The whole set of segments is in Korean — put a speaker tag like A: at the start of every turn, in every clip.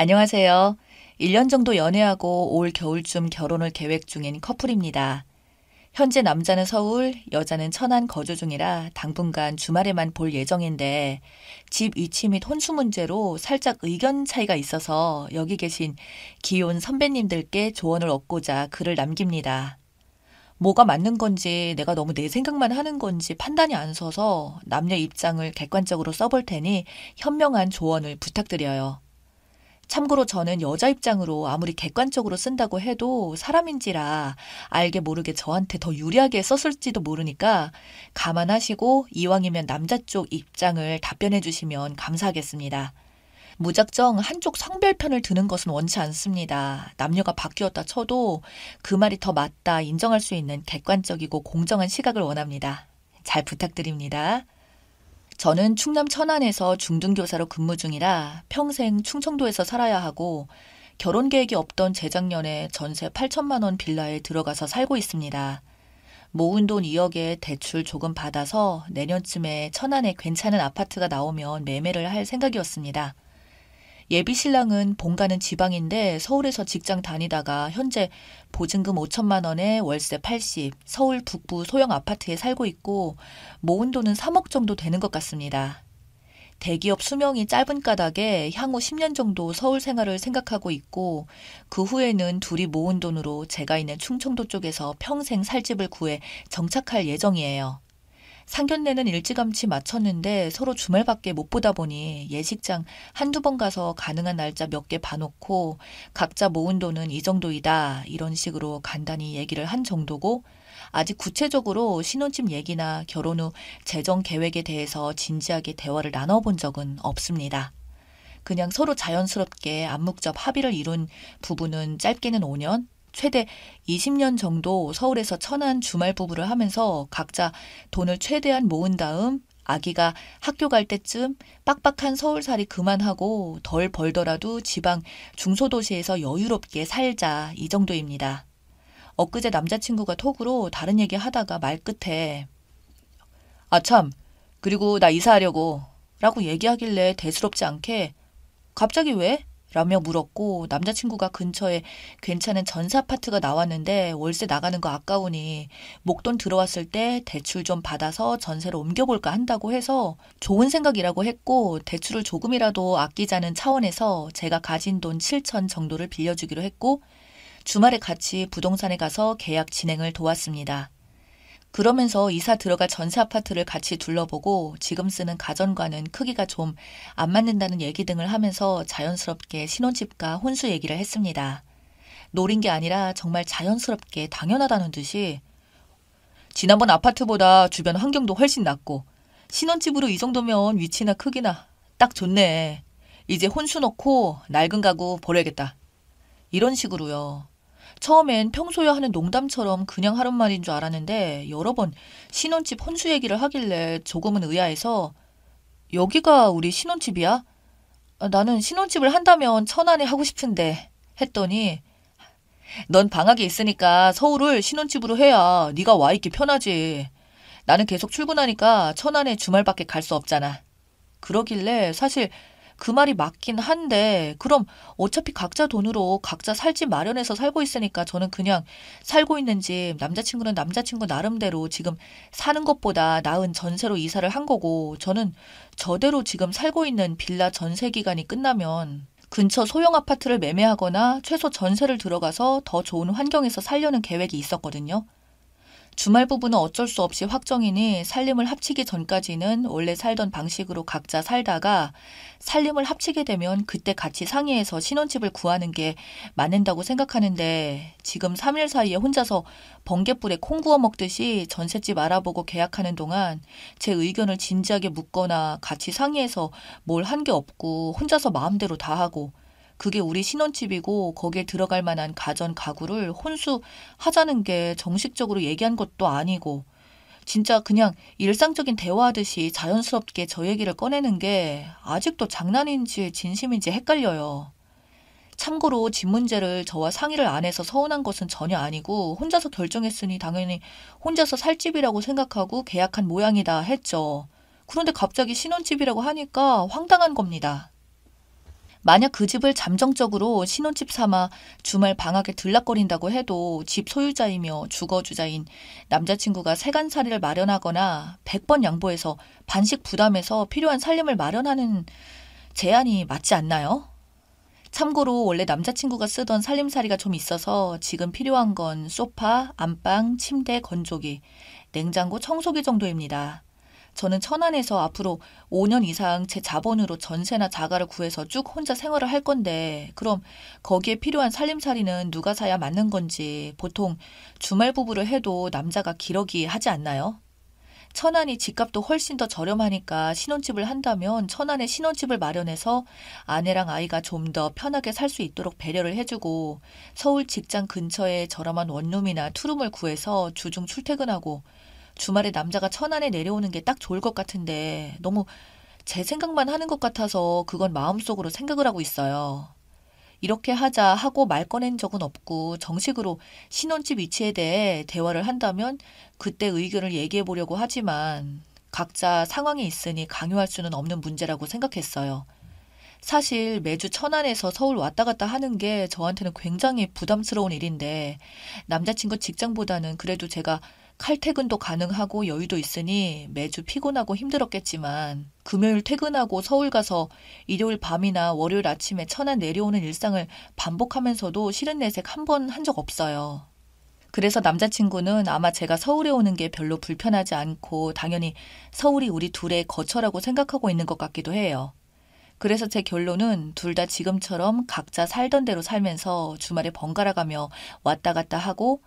A: 안녕하세요. 1년 정도 연애하고 올 겨울쯤 결혼을 계획 중인 커플입니다. 현재 남자는 서울, 여자는 천안 거주 중이라 당분간 주말에만 볼 예정인데 집 위치 및 혼수 문제로 살짝 의견 차이가 있어서 여기 계신 기혼 선배님들께 조언을 얻고자 글을 남깁니다. 뭐가 맞는 건지 내가 너무 내 생각만 하는 건지 판단이 안 서서 남녀 입장을 객관적으로 써볼 테니 현명한 조언을 부탁드려요. 참고로 저는 여자 입장으로 아무리 객관적으로 쓴다고 해도 사람인지라 알게 모르게 저한테 더 유리하게 썼을지도 모르니까 감안하시고 이왕이면 남자 쪽 입장을 답변해 주시면 감사하겠습니다. 무작정 한쪽 성별편을 드는 것은 원치 않습니다. 남녀가 바뀌었다 쳐도 그 말이 더 맞다 인정할 수 있는 객관적이고 공정한 시각을 원합니다. 잘 부탁드립니다. 저는 충남 천안에서 중등교사로 근무 중이라 평생 충청도에서 살아야 하고 결혼 계획이 없던 재작년에 전세 8천만 원 빌라에 들어가서 살고 있습니다. 모은 돈 2억에 대출 조금 받아서 내년쯤에 천안에 괜찮은 아파트가 나오면 매매를 할 생각이었습니다. 예비 신랑은 본가는 지방인데 서울에서 직장 다니다가 현재 보증금 5천만 원에 월세 80, 서울 북부 소형 아파트에 살고 있고 모은 돈은 3억 정도 되는 것 같습니다. 대기업 수명이 짧은 까닭에 향후 10년 정도 서울 생활을 생각하고 있고 그 후에는 둘이 모은 돈으로 제가 있는 충청도 쪽에서 평생 살 집을 구해 정착할 예정이에요. 상견례는 일찌감치 마쳤는데 서로 주말밖에 못 보다 보니 예식장 한두 번 가서 가능한 날짜 몇 개 봐놓고 각자 모은 돈은 이 정도이다 이런 식으로 간단히 얘기를 한 정도고 아직 구체적으로 신혼집 얘기나 결혼 후 재정 계획에 대해서 진지하게 대화를 나눠본 적은 없습니다. 그냥 서로 자연스럽게 암묵적 합의를 이룬 부부는 짧게는 5년, 최대 20년 정도 서울에서 천안 주말 부부를 하면서 각자 돈을 최대한 모은 다음 아기가 학교 갈 때쯤 빡빡한 서울살이 그만하고 덜 벌더라도 지방 중소도시에서 여유롭게 살자 이 정도입니다. 엊그제 남자친구가 톡으로 다른 얘기 하다가 말끝에 아 참, 그리고 나 이사하려고 라고 얘기하길래 대수롭지 않게 갑자기 왜? 라며 물었고 남자친구가 근처에 괜찮은 전세 아파트가 나왔는데 월세 나가는 거 아까우니 목돈 들어왔을 때 대출 좀 받아서 전세로 옮겨볼까 한다고 해서 좋은 생각이라고 했고 대출을 조금이라도 아끼자는 차원에서 제가 가진 돈 7천 정도를 빌려주기로 했고 주말에 같이 부동산에 가서 계약 진행을 도왔습니다. 그러면서 이사 들어갈 전세 아파트를 같이 둘러보고 지금 쓰는 가전과는 크기가 좀 안 맞는다는 얘기 등을 하면서 자연스럽게 신혼집과 혼수 얘기를 했습니다. 노린 게 아니라 정말 자연스럽게 당연하다는 듯이 지난번 아파트보다 주변 환경도 훨씬 낫고 신혼집으로 이 정도면 위치나 크기나 딱 좋네. 이제 혼수 넣고 낡은 가구 버려야겠다. 이런 식으로요. 처음엔 평소에 하는 농담처럼 그냥 하는 말인 줄 알았는데 여러 번 신혼집 혼수 얘기를 하길래 조금은 의아해서 여기가 우리 신혼집이야? 나는 신혼집을 한다면 천안에 하고 싶은데 했더니 넌 방학에 있으니까 서울을 신혼집으로 해야 네가 와 있기 편하지. 나는 계속 출근하니까 천안에 주말밖에 갈 수 없잖아. 그러길래 사실 그 말이 맞긴 한데 그럼 어차피 각자 돈으로 각자 살 집 마련해서 살고 있으니까 저는 그냥 살고 있는 집 남자친구는 남자친구 나름대로 지금 사는 것보다 나은 전세로 이사를 한 거고 저는 저대로 지금 살고 있는 빌라 전세 기간이 끝나면 근처 소형 아파트를 매매하거나 최소 전세를 들어가서 더 좋은 환경에서 살려는 계획이 있었거든요. 주말 부부는 어쩔 수 없이 확정이니 살림을 합치기 전까지는 원래 살던 방식으로 각자 살다가 살림을 합치게 되면 그때 같이 상의해서 신혼집을 구하는 게 맞는다고 생각하는데 지금 3일 사이에 혼자서 번갯불에 콩 구워 먹듯이 전셋집 알아보고 계약하는 동안 제 의견을 진지하게 묻거나 같이 상의해서 뭘 한 게 없고 혼자서 마음대로 다 하고 그게 우리 신혼집이고 거기에 들어갈 만한 가전 가구를 혼수하자는 게 정식적으로 얘기한 것도 아니고 진짜 그냥 일상적인 대화하듯이 자연스럽게 저 얘기를 꺼내는 게 아직도 장난인지 진심인지 헷갈려요. 참고로 집 문제를 저와 상의를 안 해서 서운한 것은 전혀 아니고 혼자서 결정했으니 당연히 혼자서 살 집이라고 생각하고 계약한 모양이다 했죠. 그런데 갑자기 신혼집이라고 하니까 황당한 겁니다. 만약 그 집을 잠정적으로 신혼집 삼아 주말 방학에 들락거린다고 해도 집 소유자이며 주거주자인 남자친구가 세간살이를 마련하거나 100번 양보해서 반씩 부담해서 필요한 살림을 마련하는 제안이 맞지 않나요? 참고로 원래 남자친구가 쓰던 살림살이가 좀 있어서 지금 필요한 건 소파, 안방, 침대, 건조기, 냉장고, 청소기 정도입니다. 저는 천안에서 앞으로 5년 이상 제 자본으로 전세나 자가를 구해서 쭉 혼자 생활을 할 건데, 그럼 거기에 필요한 살림살이는 누가 사야 맞는 건지 보통 주말 부부를 해도 남자가 기러기 하지 않나요? 천안이 집값도 훨씬 더 저렴하니까 신혼집을 한다면 천안에 신혼집을 마련해서 아내랑 아이가 좀 더 편하게 살 수 있도록 배려를 해주고 서울 직장 근처에 저렴한 원룸이나 투룸을 구해서 주중 출퇴근하고 주말에 남자가 천안에 내려오는 게 딱 좋을 것 같은데 너무 제 생각만 하는 것 같아서 그건 마음속으로 생각을 하고 있어요. 이렇게 하자 하고 말 꺼낸 적은 없고 정식으로 신혼집 위치에 대해 대화를 한다면 그때 의견을 얘기해 보려고 하지만 각자 상황이 있으니 강요할 수는 없는 문제라고 생각했어요. 사실 매주 천안에서 서울 왔다 갔다 하는 게 저한테는 굉장히 부담스러운 일인데 남자친구 직장보다는 그래도 제가 칼퇴근도 가능하고 여유도 있으니 매주 피곤하고 힘들었겠지만 금요일 퇴근하고 서울 가서 일요일 밤이나 월요일 아침에 천안 내려오는 일상을 반복하면서도 싫은 내색 한 번 한 적 없어요. 그래서 남자친구는 아마 제가 서울에 오는 게 별로 불편하지 않고 당연히 서울이 우리 둘의 거처라고 생각하고 있는 것 같기도 해요. 그래서 제 결론은 둘 다 지금처럼 각자 살던 대로 살면서 주말에 번갈아 가며 왔다 갔다 하고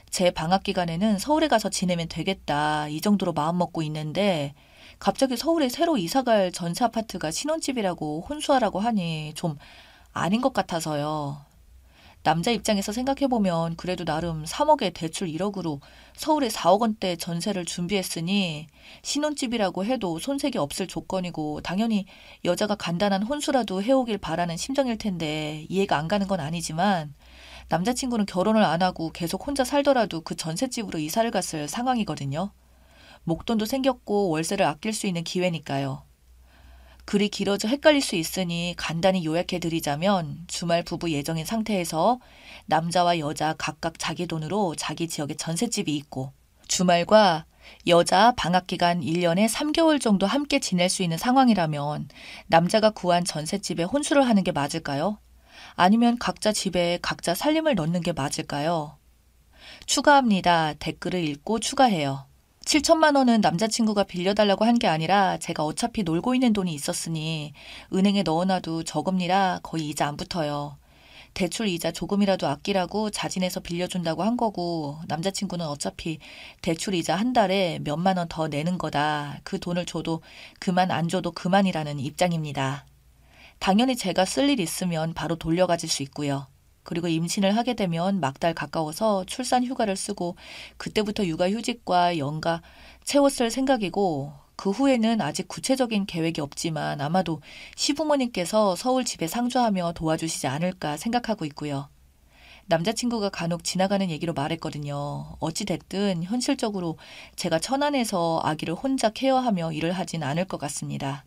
A: 제 방학 기간에는 서울에 가서 지내면 되겠다 이 정도로 마음먹고 있는데 갑자기 서울에 새로 이사갈 전세 아파트가 신혼집이라고 혼수하라고 하니 좀 아닌 것 같아서요. 남자 입장에서 생각해보면 그래도 나름 3억에 대출 1억으로 서울에 4억 원대 전세를 준비했으니 신혼집이라고 해도 손색이 없을 조건이고 당연히 여자가 간단한 혼수라도 해오길 바라는 심정일 텐데 이해가 안 가는 건 아니지만 남자친구는 결혼을 안 하고 계속 혼자 살더라도 그 전셋집으로 이사를 갔을 상황이거든요. 목돈도 생겼고 월세를 아낄 수 있는 기회니까요. 글이 길어져 헷갈릴 수 있으니 간단히 요약해 드리자면 주말 부부 예정인 상태에서 남자와 여자 각각 자기 돈으로 자기 지역에 전셋집이 있고 주말과 여자 방학기간 1년에 3개월 정도 함께 지낼 수 있는 상황이라면 남자가 구한 전셋집에 혼수를 하는 게 맞을까요? 아니면 각자 집에 각자 살림을 넣는 게 맞을까요? 추가합니다. 댓글을 읽고 추가해요. 7천만 원은 남자친구가 빌려달라고 한 게 아니라 제가 어차피 놀고 있는 돈이 있었으니 은행에 넣어놔도 저금리라 거의 이자 안 붙어요. 대출 이자 조금이라도 아끼라고 자진해서 빌려준다고 한 거고 남자친구는 어차피 대출 이자 한 달에 몇만 원 더 내는 거다. 그 돈을 줘도 그만 안 줘도 그만이라는 입장입니다. 당연히 제가 쓸 일 있으면 바로 돌려가질 수 있고요. 그리고 임신을 하게 되면 막달 가까워서 출산 휴가를 쓰고 그때부터 육아휴직과 연가 채웠을 생각이고 그 후에는 아직 구체적인 계획이 없지만 아마도 시부모님께서 서울 집에 상주하며 도와주시지 않을까 생각하고 있고요. 남자친구가 간혹 지나가는 얘기로 말했거든요. 어찌됐든 현실적으로 제가 천안에서 아기를 혼자 케어하며 일을 하진 않을 것 같습니다.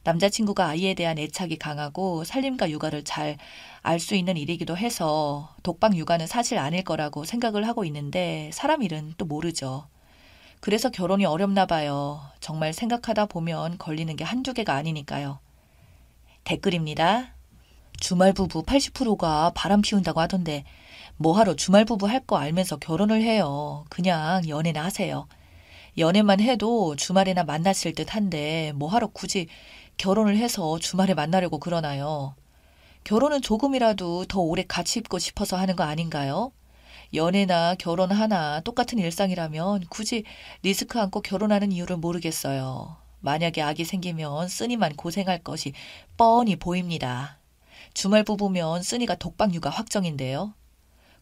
A: 남자친구가 아이에 대한 애착이 강하고 살림과 육아를 잘 알 수 있는 일이기도 해서 독박 육아는 사실 아닐 거라고 생각을 하고 있는데 사람 일은 또 모르죠. 그래서 결혼이 어렵나 봐요. 정말 생각하다 보면 걸리는 게 한두 개가 아니니까요. 댓글입니다. 주말 부부 80%가 바람 피운다고 하던데 뭐하러 주말 부부 할 거 알면서 결혼을 해요. 그냥 연애나 하세요. 연애만 해도 주말에나 만났을 듯 한데 뭐하러 굳이 결혼을 해서 주말에 만나려고 그러나요? 결혼은 조금이라도 더 오래 같이 있고 싶어서 하는 거 아닌가요? 연애나 결혼 하나 똑같은 일상이라면 굳이 리스크 안고 결혼하는 이유를 모르겠어요. 만약에 아기 생기면 쓰니만 고생할 것이 뻔히 보입니다. 주말 부부면 쓰니가 독박 육아 확정인데요.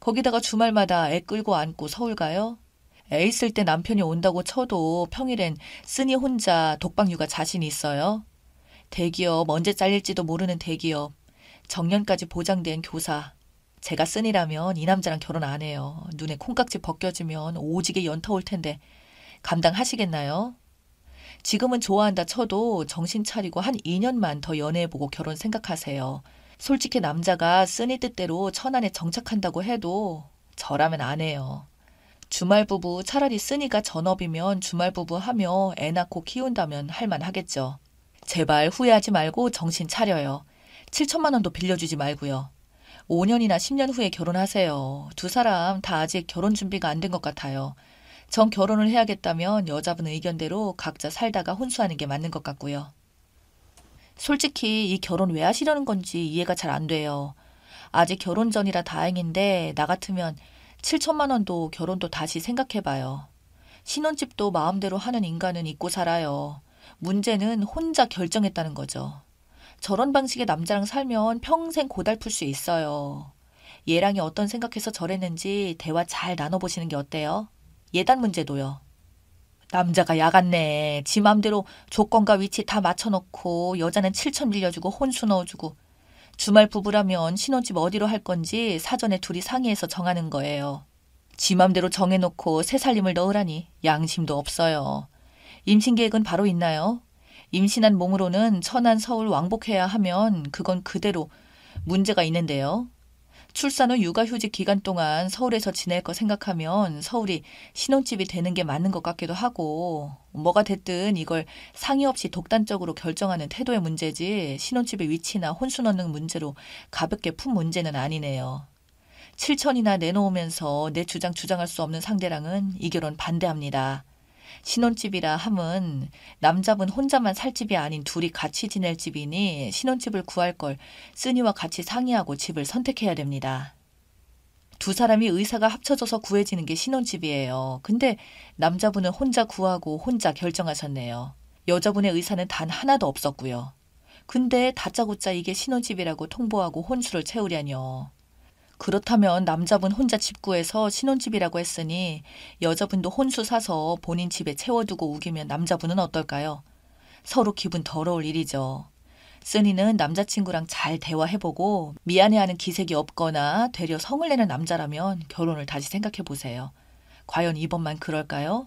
A: 거기다가 주말마다 애 끌고 안고 서울 가요? 애 있을 때 남편이 온다고 쳐도 평일엔 쓰니 혼자 독박 육아 자신 있어요? 대기업, 언제 잘릴지도 모르는 대기업, 정년까지 보장된 교사. 제가 쓰니라면 이 남자랑 결혼 안 해요. 눈에 콩깍지 벗겨지면 오지게 연타 올 텐데 감당하시겠나요? 지금은 좋아한다 쳐도 정신 차리고 한 2년만 더 연애해보고 결혼 생각하세요. 솔직히 남자가 쓰니 뜻대로 천안에 정착한다고 해도 저라면 안 해요. 주말부부 차라리 쓰니가 전업이면 주말부부 하며 애 낳고 키운다면 할만하겠죠. 제발 후회하지 말고 정신 차려요. 7천만 원도 빌려주지 말고요. 5년이나 10년 후에 결혼하세요. 두 사람 다 아직 결혼 준비가 안 된 것 같아요. 정 결혼을 해야겠다면 여자분 의견대로 각자 살다가 혼수하는 게 맞는 것 같고요. 솔직히 이 결혼 왜 하시려는 건지 이해가 잘 안 돼요. 아직 결혼 전이라 다행인데 나 같으면 7천만 원도 결혼도 다시 생각해봐요. 신혼집도 마음대로 하는 인간은 있고 살아요. 문제는 혼자 결정했다는 거죠. 저런 방식의 남자랑 살면 평생 고달플 수 있어요. 얘랑이 어떤 생각해서 저랬는지 대화 잘 나눠보시는 게 어때요? 예단 문제도요. 남자가 야같네. 지 맘대로 조건과 위치 다 맞춰놓고 여자는 7천 빌려주고 혼수 넣어주고 주말 부부라면 신혼집 어디로 할 건지 사전에 둘이 상의해서 정하는 거예요. 지 맘대로 정해놓고 새 살림을 넣으라니 양심도 없어요. 임신 계획은 바로 있나요? 임신한 몸으로는 천안 서울 왕복해야 하면 그건 그대로 문제가 있는데요. 출산 후 육아휴직 기간 동안 서울에서 지낼 거 생각하면 서울이 신혼집이 되는 게 맞는 것 같기도 하고 뭐가 됐든 이걸 상의 없이 독단적으로 결정하는 태도의 문제지 신혼집의 위치나 혼수 넣는 문제로 가볍게 푼 문제는 아니네요. 7천이나 내놓으면서 내 주장 주장할 수 없는 상대랑은 이 결혼 반대합니다. 신혼집이라 함은 남자분 혼자만 살 집이 아닌 둘이 같이 지낼 집이니 신혼집을 구할 걸 쓰니와 같이 상의하고 집을 선택해야 됩니다. 두 사람이 의사가 합쳐져서 구해지는 게 신혼집이에요. 근데 남자분은 혼자 구하고 혼자 결정하셨네요. 여자분의 의사는 단 하나도 없었고요. 근데 다짜고짜 이게 신혼집이라고 통보하고 혼수를 채우려뇨. 그렇다면 남자분 혼자 집 구해서 신혼집이라고 했으니 여자분도 혼수 사서 본인 집에 채워두고 우기면 남자분은 어떨까요? 서로 기분 더러울 일이죠. 쓰니는 남자친구랑 잘 대화해보고 미안해하는 기색이 없거나 되려 성을 내는 남자라면 결혼을 다시 생각해보세요. 과연 이번만 그럴까요?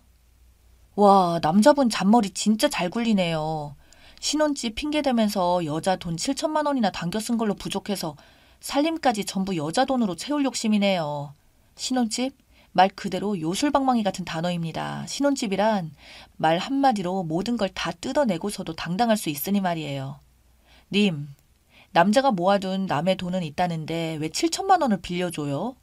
A: 와, 남자분 잔머리 진짜 잘 굴리네요. 신혼집 핑계대면서 여자 돈 7천만 원이나 당겨 쓴 걸로 부족해서 살림까지 전부 여자 돈으로 채울 욕심이네요. 신혼집? 말 그대로 요술방망이 같은 단어입니다. 신혼집이란 말 한마디로 모든 걸 다 뜯어내고서도 당당할 수 있으니 말이에요. 님, 남자가 모아둔 남의 돈은 있다는데 왜 7천만 원을 빌려줘요?